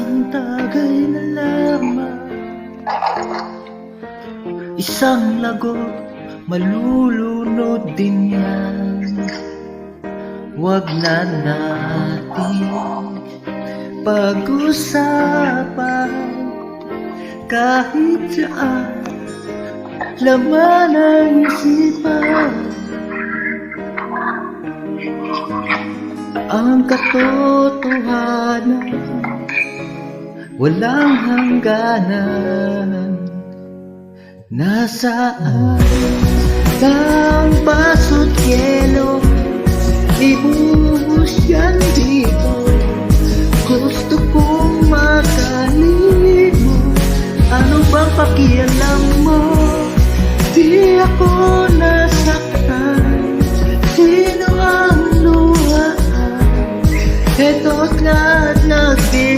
Isang tagay na lamang, isang lagot, malulunod din yan. Huwag na natin pag-usapan kahit saan laman ang isipan. Ang katotohanan walang hangganan. Nasaan ang baso't yelo? Ibuhos yan dito. Gusto kong makalimot. Ano bang pakialam mo? Di ako nasaktan. Sino ang luhaan? Eto't lahat nagbibigay.